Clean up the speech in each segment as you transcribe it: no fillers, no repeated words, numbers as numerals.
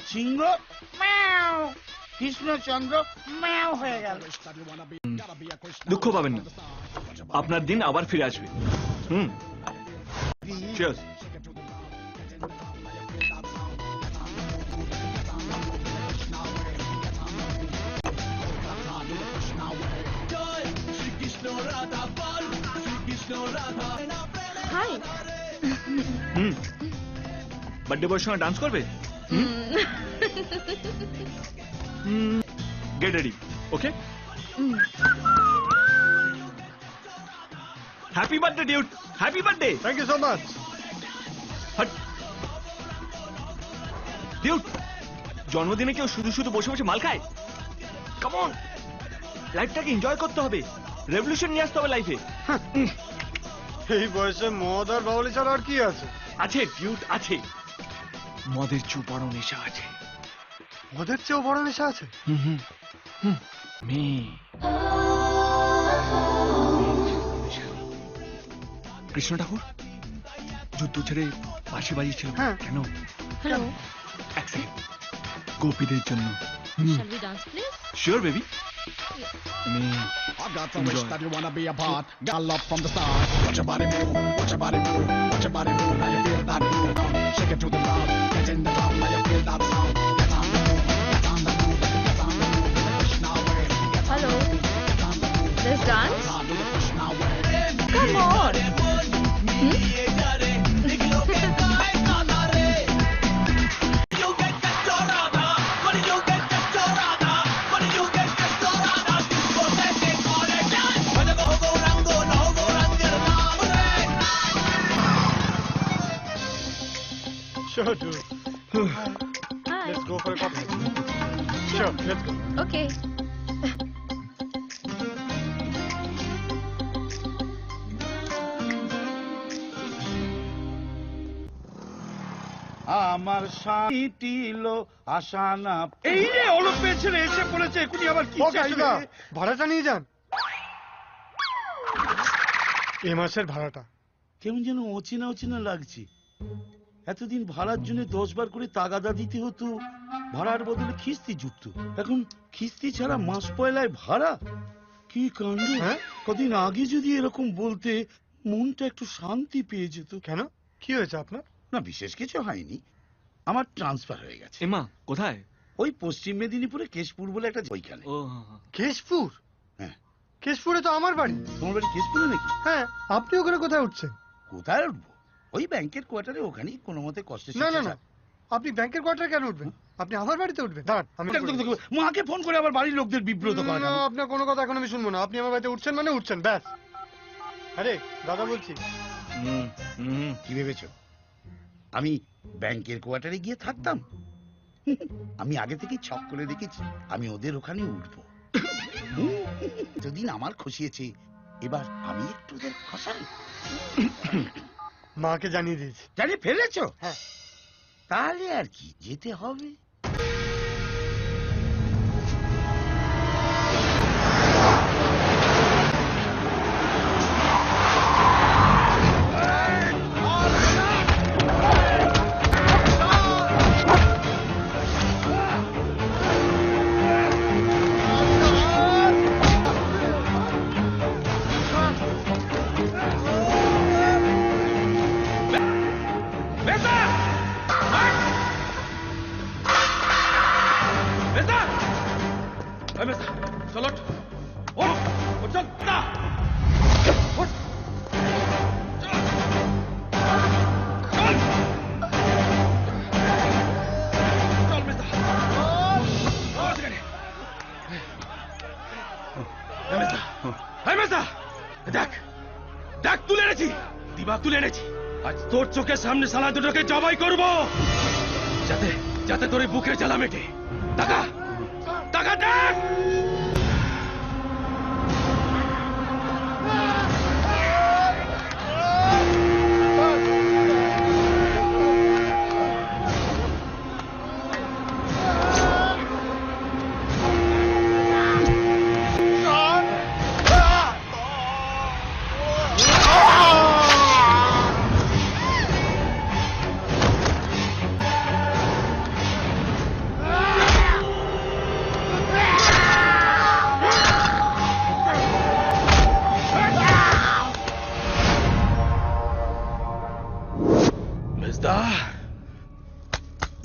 সিংহ ম্যাও, কৃষ্ণচন্দ্র ম্যাও হয়ে গেল। দুঃখ পাবেন না, আপনার দিন আবার ফিরে আসবে। Cheers. হাই। বার্থডে বয়ের সঙ্গে ডান্স করবে? Get ready, okay? Happy birthday dude, happy birthday. Thank you so much. Dude, জন্মদিনে কেউ শুধু শুধু বসে বসে মাল খায়? কাম অন, লাইফটাকে এনজয় করতে হবে, রেভলিউশন নিয়ে আসতে হবে লাইফে। এই বয়সে মদ আর বাউলি ছাড়া আর কি আছে? আছে ডিউড, আছে। মদের চেয়েও বড় নেশা আছে। মদের চেয়েও বড় নেশা আছে? মেয়ে। কৃষ্ণ ঠাকুর যুদ্ধ ছেড়ে বাঁশি বাজিয়েছিল কেন? হ্যালো। এক সেকেন্ড, গোপীদের জন্য। Shall we dance, please? Sure baby. মেয়ে I got the wish that you wanna be a part. Got love from the start. Watch your body move, watch your body move, watch your body move. Now you feel that move. Shake it to the ground, get in the ground. Now you feel that sound. Get on the move, get on the move, get on the move. Push now way, get on Hello. the move, get on the move. Let's dance. Do the push now way. Come on. Sure, dude. Hi. Let's go for a coffee. Sure, let's go. Okay. আমার সাইটিল আসানা। এই রে অলপ পেছনে এসে পড়েছে, এখনই আবার কি ও চাইবে? কাইদা, ভাড়াটা নিয়ে যান। এই মাসের ভাড়াটা। কেমন যেন অচেনা অচেনা লাগছে। এতদিন ভাড়ার জন্য 10 বার করে তাগাদা দিতে হতো, ভাড়ার বদলে কিস্তি যুক্ত। এখন কিস্তি ছাড়া মাস পয়লায় ভাড়া। কি কাণ্ড! হ্যাঁ? কদিন আগে যদি এরকম বলতে মনটা একটু শান্তি পেয়ে যেত। কেন, কি হয়েছে আপনার? না, বিশেষ কিছু হয়নি, আমার ট্রান্সফার হয়ে গেছে। এমা কোথায়? ওই পশ্চিম মেদিনীপুরে কেশপুর বলে একটা, ওইখানে। ও কেশপুর? হ্যাঁ। কেশপুরে তো আমার বাড়ি। তোমার বাড়ি কেশপুরে নাকি? হ্যাঁ, আপনি ওখানে কোথায় উঠছেন? কোথায় উঠবো? ওই ব্যাংকের কোয়ার্টারে, ওখানেই কোনো মতে কষ্টে। না না না, আপনি ব্যাংকের কোয়ার্টারে কেন উঠবেন? আপনি আমার বাড়িতে উঠবেন। দাঁড়ান, আমি মাকে ফোন করে আবার বাড়ির লোকদের বিব্রত করা। না, আপনার কোনো কথা এখন আমি শুনবো না। আপনি আমার বাড়িতে উঠছেন মানে উঠছেন, ব্যাস। আরে দাদা বলছি। কি ভেবেছ আমি ব্যাংকের কোয়ার্টারে গিয়ে থাকতাম? আমি আগে থেকে ছক করে রেখেছি, আমি ওদের ওখানে উঠবো। যদিন আমার খসিয়েছে, এবার আমি একটু ওদের খসাই। মাকে জানিয়ে দিয়েছি। জানিয়ে ফেলেছো? হ্যাঁ। তাহলে আর কি, যেতে হবে। দেখ, তুলে এনেছি, দিবা তুলে এনেছি। আজ তোর চোখের সামনে শালা দুটোকে জবাই করব, যাতে যাতে তোর এই বুকের জ্বালা মেটে। টাকা টাকা দেখ।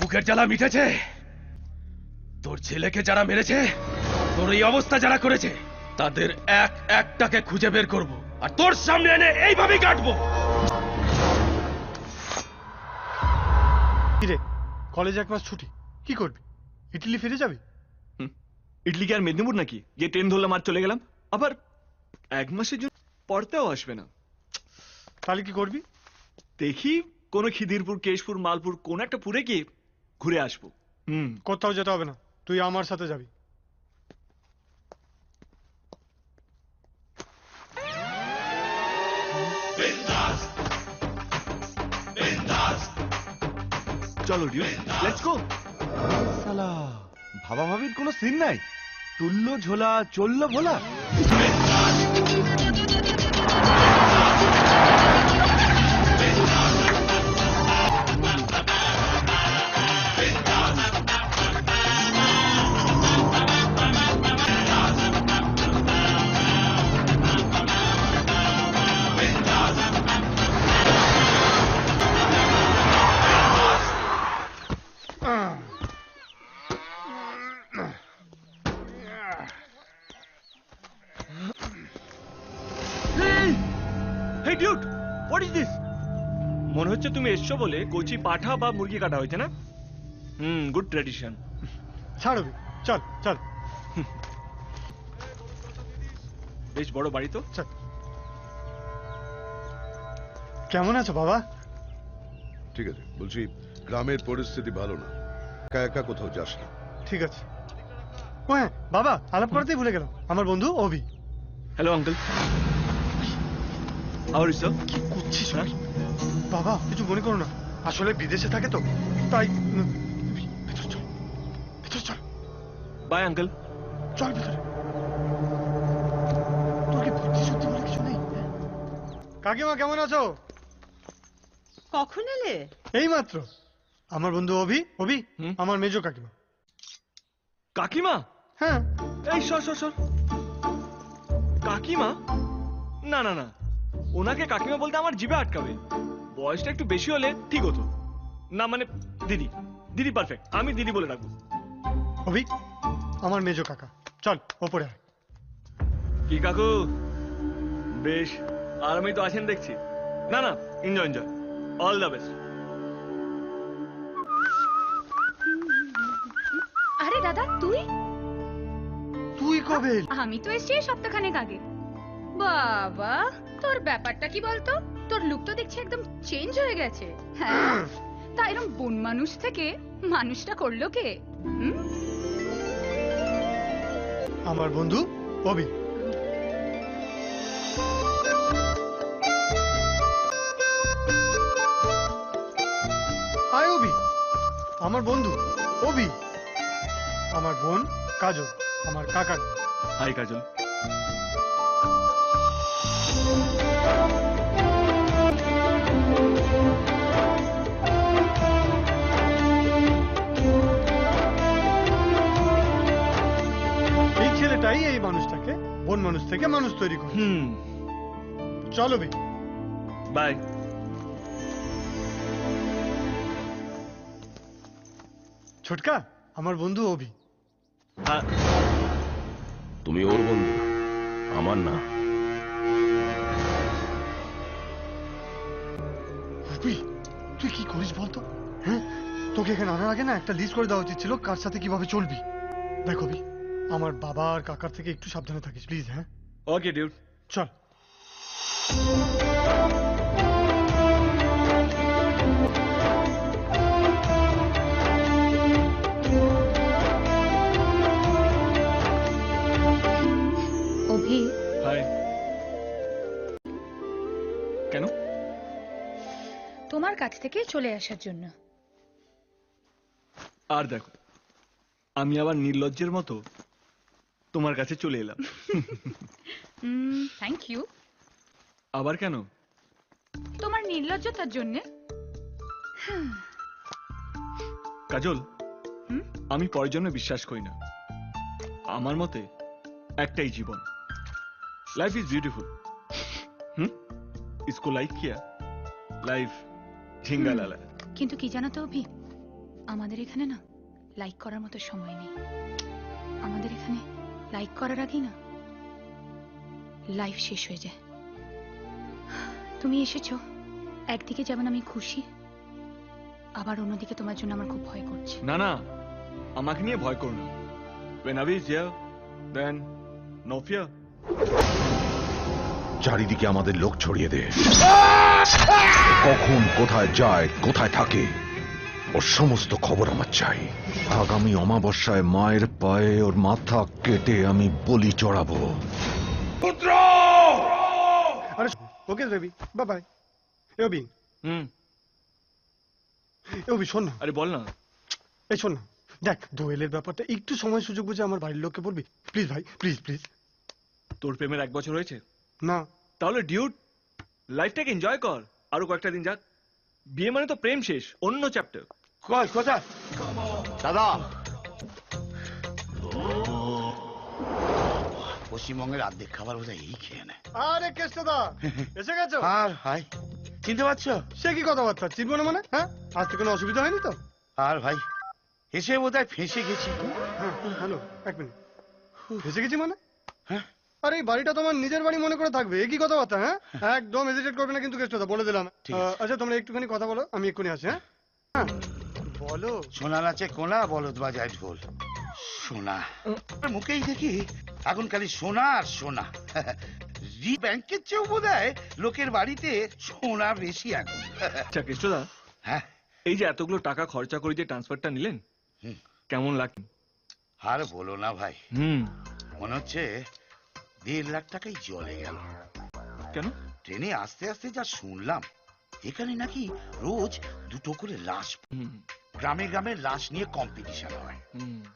বুকের জ্বালা মিটেছে? তোর ছেলেকে যারা মেরেছে, তোর এই অবস্থা যারা করেছে, তাদের এক একটাকে খুঁজে বের করব আর তোর সামনে এনে এইভাবেই কাটবো। কিরে, কলেজ 1 মাস ছুটি, কি করবি? ইটালি ফিরে যাবি? ইডলি কি আর মেদিনীপুর নাকি যে ট্রেন ধরলাম আর চলে গেলাম? আবার 1 মাসের জন্য পড়তেও আসবে না। তাহলে কি করবি? দেখি কোনো খিদিরপুর, কেশপুর, মালপুর কোন একটা পুরে গিয়ে ঘুরে আসবো। কোথাও যেতে হবে না, তুই আমার সাথে যাবি। চলো ডিউ, লেটস গো। শালা ভাবা ভাবির কোনো সিন নাই, তুললো ঝোলা চললো ভোলা। হেই ডিউড, হোয়াট ইজ দিস? মনে হচ্ছে তুমি এসছো বলে কচি পাঠা বা মুরগি কাটা হয়েছে না? Good tradition. ছাড়বি, চল চল বেশ বড় বাড়ি তো। চল। কেমন আছো বাবা? ঠিক আছে, বলছি গ্রামের পরিস্থিতি ভালো না, একা একা কোথাও যাস না। ঠিক আছে। ও হ্যাঁ বাবা, আলাপ করতেই ভুলে গেলাম, আমার বন্ধু Abhi. Hello uncle, how are you sir? কি করছিস বাবা? কিছু মনে করো না, আসলে বিদেশে থাকে তো তাই। ভেতর চল, ভেতর চল, বাই আঙ্কেল। চল ভেতরে। তোর কি বুদ্ধি সত্যি বলে কিছু নেই? কাকিমা কেমন আছো? কখন এলে? এই মাত্র। আমার বন্ধু অভি। অভি আমার মেজো কাকিমা। কাকিমা? হ্যাঁ। এই সর সর সর। কাকিমা? না না না, ওনাকে কাকিমা বলতে আমার জিভে আটকাবে। বয়সটা একটু বেশি হলে ঠিক হতো। না মানে দিদি, দিদি পারফেক্ট, আমি দিদি বলে রাখবো। অভি আমার মেজো কাকা, চল ওপরে আয়। কি কাকু, বেশ আরামে তো আছেন দেখছি। না না, enjoy enjoy, all the best. আরে দাদা, তুই? তুই কবে? আমি তো এসেছি সপ্তাহখানেক আগে। বাবা, তোর ব্যাপারটা কি বলতো? তোর লুক তো দেখছি একদম চেঞ্জ হয়ে গেছে। হ্যাঁ, তা এরকম বন মানুষ থেকে মানুষটা করলো কে? আমার বন্ধু অভি। হাই অভি, আমার বন্ধু অভি। আমার বোন কাজল, আমার কাকার। হাই কাজল। এই ছেলেটাই এই মানুষটাকে বন মানুষ থেকে মানুষ তৈরি করে। চল অভি। বাই। ছোটকা আমার বন্ধু অভি। তুমি ওর বন্ধু, আমার না। অভি তুই কি করিস বলতো? হ্যাঁ, তোকে এখানে আনার আগে না একটা লিস্ট করে দেওয়া উচিত ছিল কার সাথে কিভাবে চলবি। দেখ অভি, আমার বাবা আর কাকার থেকে একটু সাবধানে থাকিস প্লিজ। হ্যাঁ ওকে ডিউড, চল। অভি, হাই। কেন? তোমার কাছ থেকে চলে আসার জন্য। আর দেখো, আমি আবার নির্লজ্জের মতো তোমার কাছে চলে এলাম। Thank you. আবার কেন? তোমার নির্লজ্জতার জন্য। কাজল, আমি পরের জন্য বিশ্বাস করি না। আমার মতে একটাই জীবন, লাইফ ইজ বিউটিফুল। इसको लाइक किया, लाइफ झिंगा लाला। কিন্তু কি জানো তো অভি, আমাদের এখানে না লাইক করার মতো সময় নেই। আমাদের এখানে লাইক করার আগেই না লাইফ শেষ হয়ে যায়। তুমি এসেছো, একদিকে যেমন আমি খুশি, আবার অন্যদিকে তোমার জন্য আমার খুব ভয় করছে। না না, আমাকে নিয়ে ভয় করো না। When Avi is here, then no fear. চারিদিকে আমাদের লোক ছড়িয়ে দে। কখন কোথায় যায়, কোথায় থাকে, ওর সমস্ত খবর আমার চাই। আগামী অমাবস্যায় মায়ের পায়ে ওর মাথা কেটে আমি বলি চড়াবো। পুত্র! আরে ওকে বেবি, বাই বাই। এবি, এবি শোন না। আরে বল না। এই শোন না, দেখ দোয়েলের ব্যাপারটা একটু সময় সুযোগ বুঝে আমার বাড়ির লোককে বলবি প্লিজ ভাই, প্লিজ প্লিজ। তোর প্রেমের 1 বছর হয়েছে? না। তাহলে ডিউড, লাইফটাকে এনজয় কর, আরো কয়েকটা দিন যাক। বিয়ে মানে তো প্রেম শেষ, অন্য চ্যাপ্টার। কোথায় দাদা? পশ্চিমবঙ্গের অর্ধেক খাবার বোধহয় এই খেয়ে নেয়। আরে কেষ্টদা, এসে গেছো? আর ভাই চিনতে পারছো? সে কি কথাবার্তা, চিনবো না মানে? হ্যাঁ, আসতে কোনো অসুবিধা হয়নি তো? আর ভাই এসে বোধহয় ফেঁসে গেছি। হ্যাঁ হ্যালো, 1 মিনিট। এসে গেছি মানে? হ্যাঁ, আরে এই বাড়িটা তোমার নিজের বাড়ি মনে করে থাকবে, এ কি কথাবার্তা? হ্যাঁ, একদম হেজিটেট করবে না কিন্তু কেষ্টদা, বলে দিলাম। ঠিক আছে। আচ্ছা তোমরা একটুখানি কথা বলো, আমি এক্ষুনি আসি। হ্যাঁ হ্যাঁ বলো। সোনা নাচে কোনা, বলদ বাজায় ঢোল। সোনা মুখেই দেখি এখন খালি সোনা আর সোনা। ব্যাংকের চেয়েও বোধহয় লোকের বাড়িতে সোনা বেশি এখন। আচ্ছা কৃষ্ণদা, হ্যাঁ, এই যে এতগুলো টাকা খরচা করে যে ট্রান্সফারটা নিলেন, হুম। কেমন লাগে? আর বলো না ভাই, মনে হচ্ছে 1.5 লাখ টাকাই জলে গেল। কেন? ট্রেনে আস্তে আস্তে যা শুনলাম, এখানে নাকি রোজ 2টো করে লাশ, গ্রামে গ্রামে লাশ নিয়ে কম্পিটিশন হয়।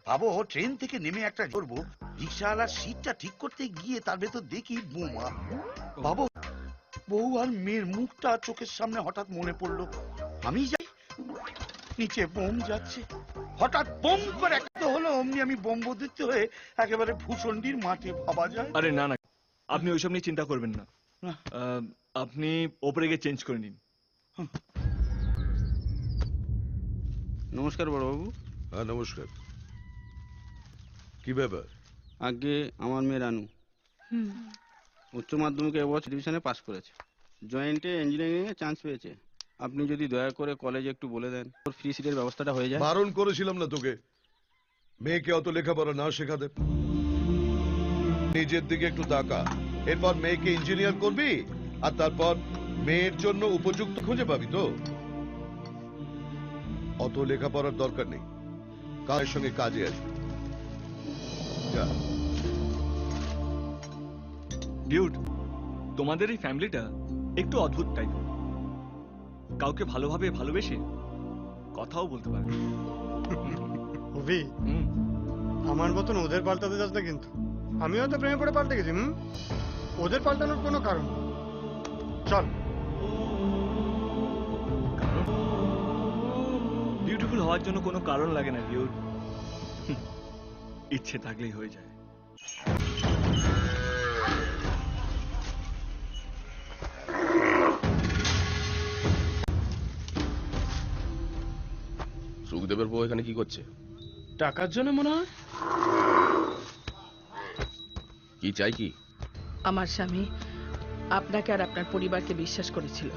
ভাবো, ট্রেন থেকে নেমে একটা ধরবো, রিক্সাওয়ালার সিটটা ঠিক করতে গিয়ে তার ভেতর দেখি বোমা। ভাবো, বউ আর মেয়ের মুখটা চোখের সামনে হঠাৎ মনে পড়লো। আমি যাই, নিচে বোম যাচ্ছে, হঠাৎ বোম করে একটা হলো, অমনি আমি বোমবদ্ধিত হয়ে একেবারে ভূষণ্ডির মাঠে। ভাবা যায়? আরে না না, আপনি ওইসব নিয়ে চিন্তা করবেন না। না। আপনি ওপরে গিয়ে চেঞ্জ করে নিন। নমস্কার বড়বাবু। হ্যাঁ নমস্কার। কি ব্যাপার? আগে আমার মেয়ে রানু উচ্চ মাধ্যমিকে এবছর ডিভিশনে পাস করেছে, জয়েন্টে ইঞ্জিনিয়ারিং এ চান্স পেয়েছে। আপনি যদি দয়া করে কলেজে একটু বলে দেন, ওর ফ্রি সিটের ব্যবস্থাটা হয়ে যায়। বারণ করেছিলাম না তোকে মেয়েকে অত লেখাপড়া না শেখাতে? নিজের দিকে একটু তাকা, এরপর মেয়েকে ইঞ্জিনিয়ার করবি, আর তারপর মেয়ের জন্য উপযুক্ত খুঁজে পাবি তো। অত লেখাপড়ার দরকার নেই, কাজের সঙ্গে কাজে আসবি। যা। ডিউড, তোমাদের এই ফ্যামিলিটা একটু অদ্ভুত টাইপ। কাউকে ভালোভাবে ভালোবেসে কথাও বলতে পারে। অভি, আমার মতন ওদের পাল্টাতে যাস না কিন্তু। আমিও তো প্রেমে পড়ে পাল্টে গেছি। ওদের পাল্টানোর কোনো কারণ নেই। চল। বিউটিফুল হওয়ার জন্য কোনো কারণ লাগে না ডিউড, ইচ্ছে থাকলেই হয়ে যায়। সুখদেবের বউ এখানে কি করছে? টাকার জন্য মনে হয়। কি চাই কি? আমার স্বামী আপনাকে আর আপনার পরিবারকে বিশ্বাস করেছিল।